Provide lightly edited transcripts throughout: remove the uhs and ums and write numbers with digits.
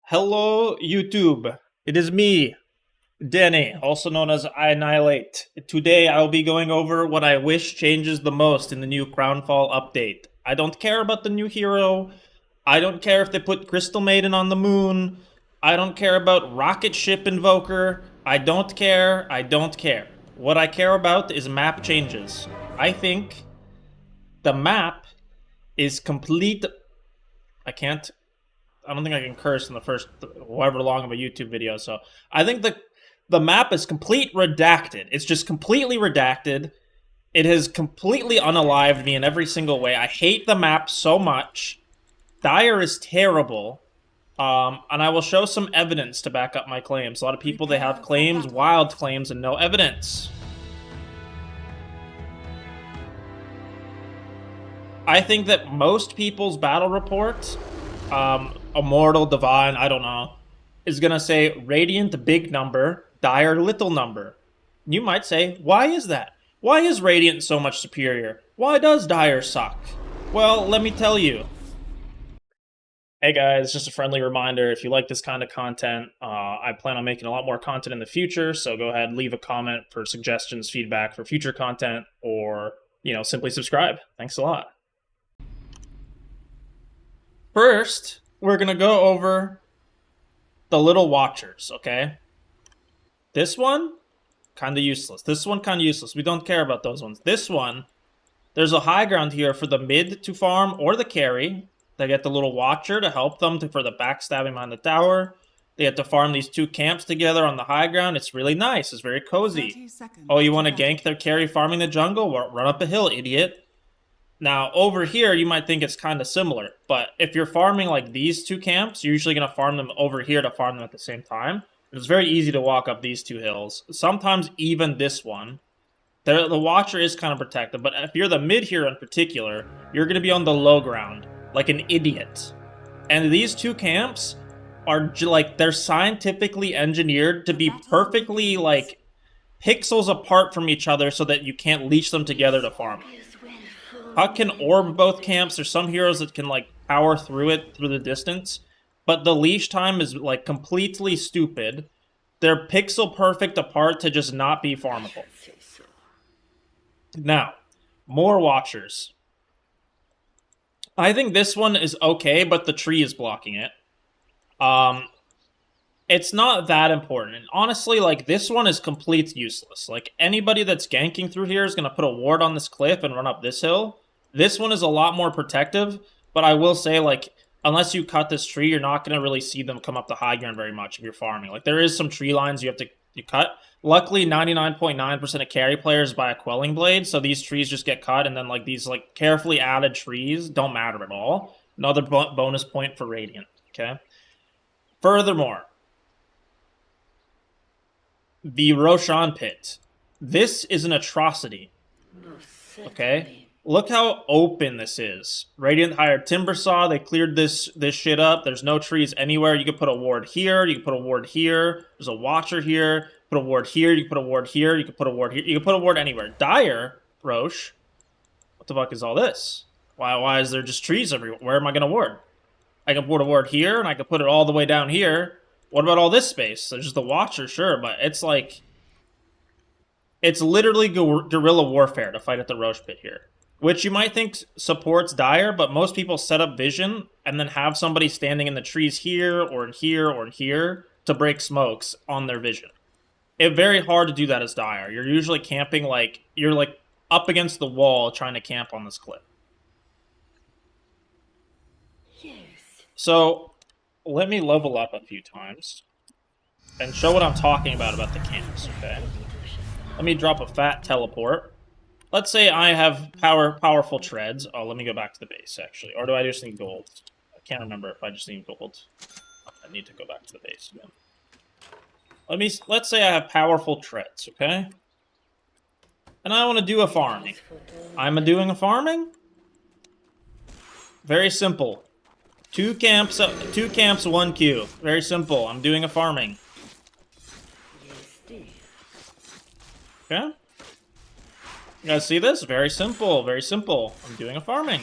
Hello, YouTube. It is me, Danny, also known as I Annihilate. Today I will be going over what I wish changes the most in the new Crownfall update. I don't care about the new hero. I don't care if they put Crystal Maiden on the moon. I don't care about Rocket Ship Invoker. I don't care. I don't care. What I care about is map changes. I think the map is complete. I don't think I can curse in the first however long of a YouTube video, so I think the map is complete redacted. It's just completely redacted. It has completely unalived me in every single way. I hate the map so much. Dire is terrible. And I will show some evidence to back up my claims. A lot of people, they have claims, wild claims, and no evidence. I think that most people's battle reports, Immortal, Divine, I don't know, is going to say Radiant big number, Dire little number. You might say, why is that? Why is Radiant so much superior? Why does Dire suck? Well, let me tell you. Hey guys, just a friendly reminder, if you like this kind of content, I plan on making a lot more content in the future, so go ahead, leave a comment for suggestions, feedback for future content, or, simply subscribe. Thanks a lot. First, we're going to go over the little watchers, okay? This one, kind of useless. This one, kind of useless. We don't care about those ones. This one, there's a high ground here for the mid to farm or the carry. They get the little watcher to help them for the backstabbing behind the tower. They have to farm these two camps together on the high ground. It's really nice. It's very cozy. Oh, you want to gank their carry farming the jungle? Well, run up a hill, idiot. Now, over here, you might think it's kind of similar, but if you're farming like these two camps, you're usually going to farm them over here to farm them at the same time. It's very easy to walk up these two hills. Sometimes even this one. The watcher is kind of protected, but if you're the mid here in particular, you're going to be on the low ground, like an idiot. And these two camps are, they're scientifically engineered to be perfectly, pixels apart from each other so that you can't leash them together to farm. Puck can orb both camps. There's some heroes that can, power through it through the distance. But the leash time is, completely stupid. They're pixel perfect apart to just not be farmable. Now, more watchers. I think this one is okay, but the tree is blocking it. It's not that important. And honestly, this one is complete useless. Anybody that's ganking through here is going to put a ward on this cliff and run up this hill. This one is a lot more protective, but I will say, unless you cut this tree, you're not going to really see them come up the high ground very much if you're farming. There is some tree lines you have to cut. Luckily, 99.9% of carry players buy a quelling blade, so these trees just get cut, and then, these, carefully added trees don't matter at all. Another bonus point for Radiant, okay? Furthermore, the Roshan pit. This is an atrocity. Okay? Look how open this is. Radiant hired Timbersaw. They cleared this shit up. There's no trees anywhere. You could put a ward here. You can put a ward here. There's a watcher here. Put a ward here. You can put a ward here. You can put a ward here. You can put a ward anywhere. Dire, Roche. What the fuck is all this? Why is there just trees everywhere? Where am I going to ward? I can put a ward here, and I can put it all the way down here. What about all this space? There's just the watcher, sure, but it's it's literally guerrilla warfare to fight at the Roche pit here. Which you might think supports Dire, but most people set up vision and then have somebody standing in the trees here, or in here, or in here to break smokes on their vision. It's very hard to do that as Dire. You're usually camping you're up against the wall trying to camp on this cliff. Yes. So, let me level up a few times and show what I'm talking about the camps, okay? Let me drop a fat teleport. Let's say I have powerful treads. Oh, let me go back to the base, actually. Or do I just need gold? I can't remember if I just need gold. I need to go back to the base again. Let's say I have powerful treads, okay? And I want to do a farming. I'm doing a farming? Very simple. Two camps, one queue. Very simple. I'm doing a farming. Okay? You guys see this? Very simple, very simple. I'm doing a farming.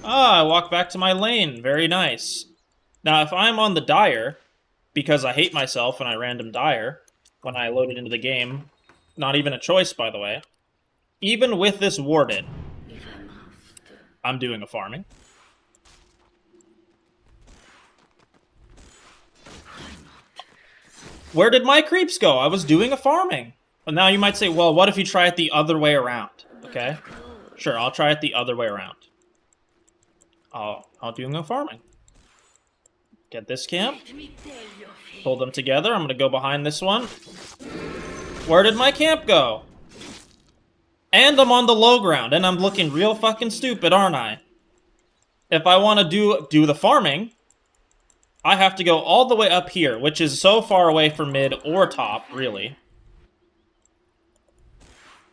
Ah, I walk back to my lane. Very nice. Now, if I'm on the Dire, because I hate myself and I random Dire when I load it into the game, not even a choice, by the way, even with this warded, I'm doing a farming. Where did my creeps go? I was doing a farming. But now you might say, well, what if you try it the other way around? Okay? Sure, I'll try it the other way around. I'll do a farming. Get this camp. Pull them together. I'm going to go behind this one. Where did my camp go? And I'm on the low ground, and I'm looking real fucking stupid, aren't I? If I want to do the farming, I have to go all the way up here, which is so far away from mid or top, really.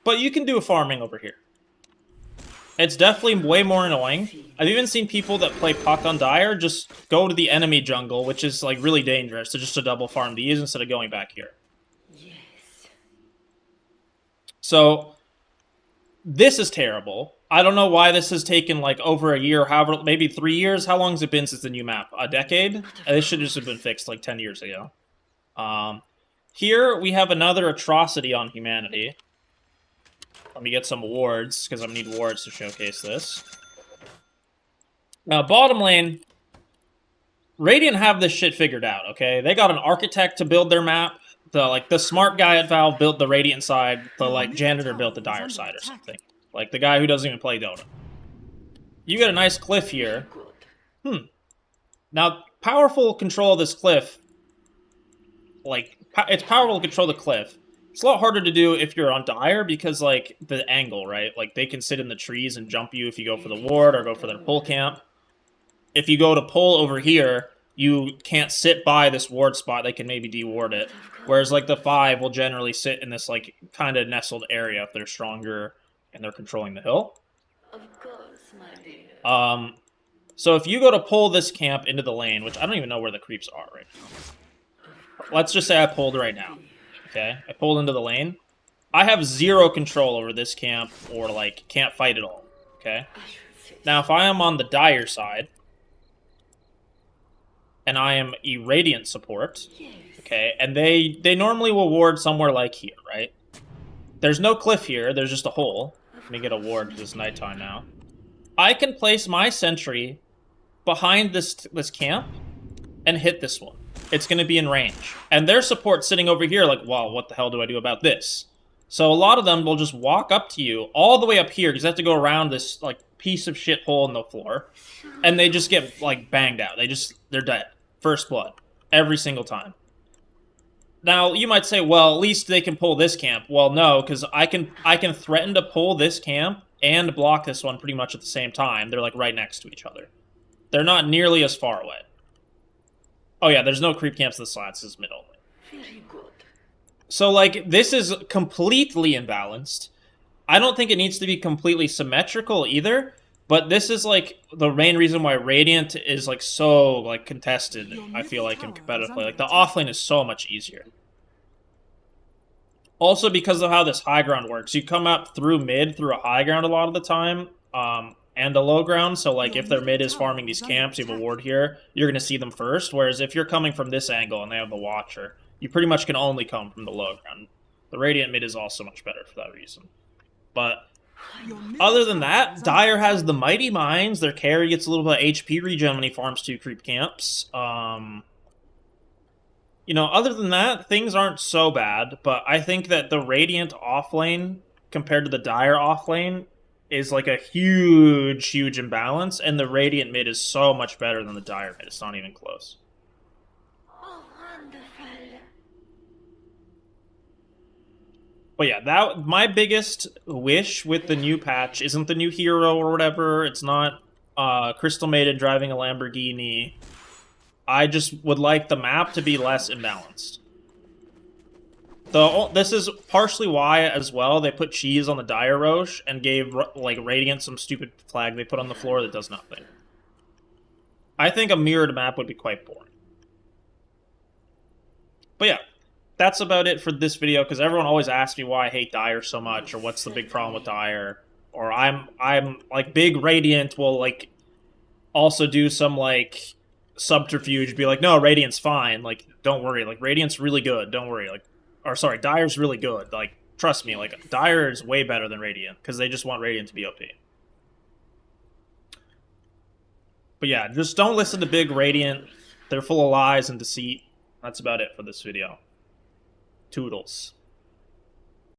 But you can do a farming over here. It's definitely way more annoying. I've even seen people that play Puck on Dire just go to the enemy jungle, which is like really dangerous, to just to double farm these instead of going back here. Yes. So, this is terrible. I don't know why this has taken like over a year, however, maybe 3 years. How long has it been since the new map? A decade? This should just have been fixed like 10 years ago. Here we have another atrocity on humanity. Let me get some wards, because I'm going to need wards to showcase this. Now, bottom lane, Radiant have this shit figured out, okay? They got an architect to build their map. The smart guy at Valve built the Radiant side. The, janitor built the Dire side or something. Like, the guy who doesn't even play Dota. You get a nice cliff here. Now, powerful control of this cliff, it's powerful to control the cliff. It's a lot harder to do if you're on Dire because, the angle, right? Like, they can sit in the trees and jump you if you go for the ward or go for their pull camp. If you go to pull over here, you can't sit by this ward spot. They can maybe de-ward it. Whereas, the 5 will generally sit in this, kind of nestled area if they're stronger and they're controlling the hill. Of course, my dear. So if you go to pull this camp into the lane, which I don't even know where the creeps are right now. Let's just say I pulled right now. Okay, I pulled into the lane. I have zero control over this camp or, can't fight at all. Okay? Now, if I am on the Dire side, and I am a Radiant support, okay, and they normally will ward somewhere like here, right? There's no cliff here, there's just a hole. Let me get a ward because it's nighttime now. I can place my sentry behind this camp and hit this one. It's going to be in range. And their support sitting over here wow, what the hell do I do about this? So a lot of them will just walk up to you all the way up here because they have to go around this, piece of shit hole in the floor. And they just get, banged out. They're dead. First blood. Every single time. Now, you might say, well, at least they can pull this camp. Well, no, because I can threaten to pull this camp and block this one pretty much at the same time. They're, right next to each other. They're not nearly as far away. Oh yeah, there's no creep camps in the slats, this is mid only. Very good. So, this is completely imbalanced. I don't think it needs to be completely symmetrical either, but this is, the main reason why Radiant is, so, contested, I feel like, in competitive play. The offlane is so much easier. Also, because of how this high ground works, you come up through mid, through a high ground a lot of the time, and a low ground, so if their mid is farming these camps, you have a ward here, you're going to see them first, whereas if you're coming from this angle and they have the Watcher, you pretty much can only come from the low ground. The Radiant mid is also much better for that reason. But other than that, Dire has the Mighty Mines, their carry gets a little bit of HP regen when he farms 2 creep camps. Other than that, things aren't so bad, but I think that the Radiant offlane compared to the Dire offlane is a huge, huge imbalance, and the Radiant mid is so much better than the Dire mid. It's not even close. Oh, wonderful. But yeah, my biggest wish with the new patch isn't the new hero or whatever. It's not Crystal Maiden driving a Lamborghini. I just would like the map to be less imbalanced. This is partially why, as well, they put cheese on the Dire Roche and gave, Radiant some stupid flag they put on the floor that does nothing. I think a mirrored map would be quite boring. But yeah, that's about it for this video, because everyone always asks me why I hate Dire so much, or what's the big problem with Dire, or I'm big Radiant will, also do some, subterfuge, be like, no, Radiant's fine. Like, don't worry. Like, Radiant's really good. Don't worry. Like, or sorry, Dire's really good. Like, trust me. Like, Dire is way better than Radiant because they just want Radiant to be OP. But yeah, just don't listen to Big Radiant. They're full of lies and deceit. That's about it for this video. Toodles.